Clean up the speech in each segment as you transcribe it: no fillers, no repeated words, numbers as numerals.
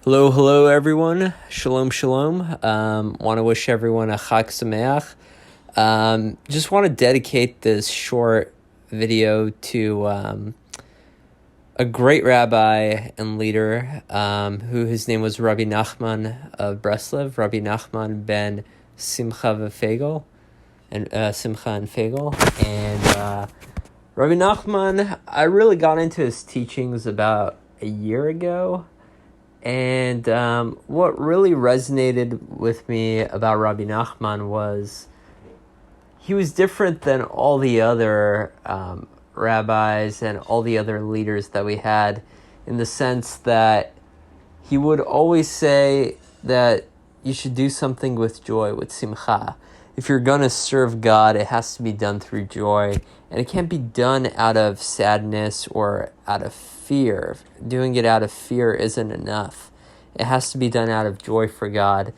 Hello, everyone. Shalom, shalom. Want to wish everyone a Chag Sameach. Just want to dedicate this short video to a great rabbi and leader who his name was Rabbi Nachman of Breslov, Rabbi Nachman ben Simcha Feiga, and Simcha and Feiga. And Rabbi Nachman, I really got into his teachings about a year ago. And what really resonated with me about Rabbi Nachman was he was different than all the other rabbis and all the other leaders that we had, in the sense that he would always say that you should do something with joy, with simcha. If you're going to serve God, it has to be done through joy, and it can't be done out of sadness or out of fear. Doing it out of fear isn't enough. It has to be done out of joy for God.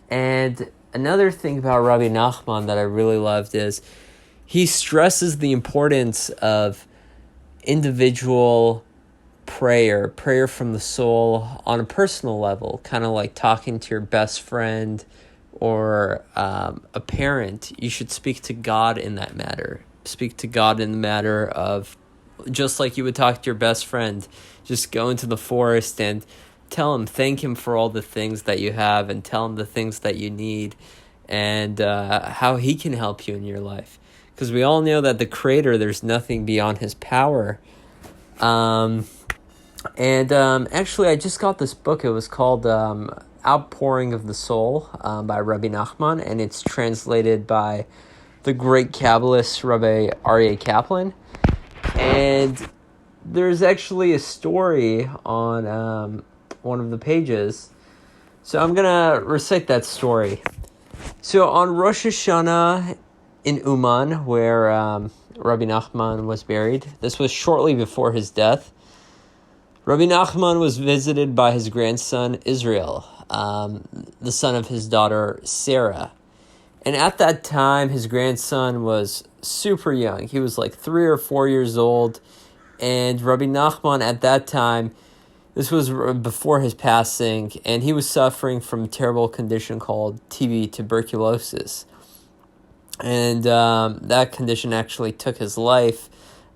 And another thing about Rabbi Nachman that I really loved is he stresses the importance of individual prayer from the soul on a personal level, kind of like talking to your best friend or a parent. You should speak to God in that matter. Speak to God in the matter of, just like you would talk to your best friend, just go into the forest and tell him, thank him for all the things that you have, and tell him the things that you need, and how he can help you in your life. Because we all know that the Creator, there's nothing beyond his power. Actually, I just got this book. It was called Outpouring of the Soul by Rabbi Nachman, and it's translated by the great Kabbalist Rabbi Aryeh Kaplan. And there's actually a story on one of the pages. So I'm going to recite that story. So on Rosh Hashanah in Uman, where Rabbi Nachman was buried, this was shortly before his death, Rabbi Nachman was visited by his grandson Israel, the son of his daughter Sarah. And at that time, his grandson was super young. He was like 3 or 4 years old. And Rabbi Nachman at that time, this was before his passing, and he was suffering from a terrible condition called TB, tuberculosis. And that condition actually took his life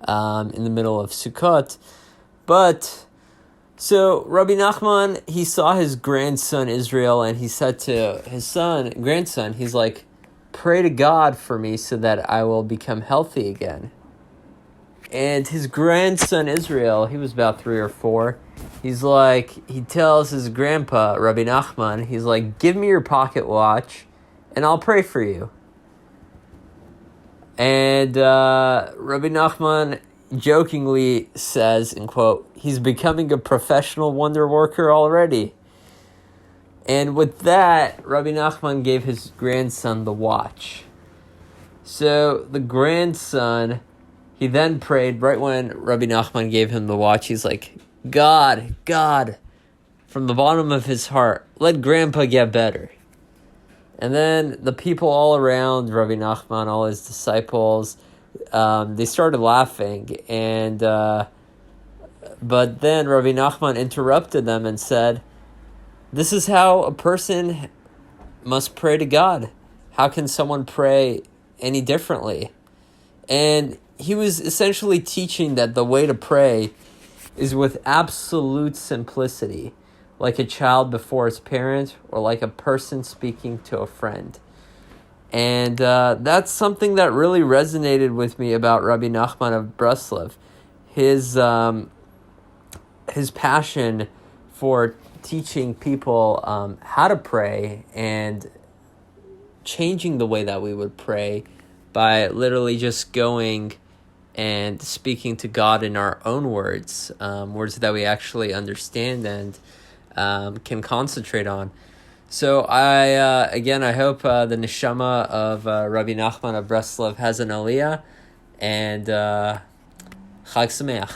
in the middle of Sukkot. But so Rabbi Nachman, he saw his grandson Israel, and he said to his grandson, he's like, pray to God for me so that I will become healthy again. And his grandson Israel, he was about 3 or 4. He's like, he tells his grandpa, Rabbi Nachman, he's like, give me your pocket watch and I'll pray for you. And Rabbi Nachman jokingly says, in quote, he's becoming a professional wonder worker already. And with that, Rabbi Nachman gave his grandson the watch. So the grandson, he then prayed, right when Rabbi Nachman gave him the watch, he's like, God, from the bottom of his heart, let Grandpa get better. And then the people all around Rabbi Nachman, all his disciples, they started laughing. And but then Rabbi Nachman interrupted them and said, this is how a person must pray to God. How can someone pray any differently? And he was essentially teaching that the way to pray is with absolute simplicity, like a child before his parent, or like a person speaking to a friend. And that's something that really resonated with me about Rabbi Nachman of Breslov. His passion for teaching people how to pray and changing the way that we would pray by literally just going and speaking to God in our own words, words that we actually understand and can concentrate on. So I hope the Neshama of Rabbi Nachman of Breslov has an aliyah, and Chag Sameach.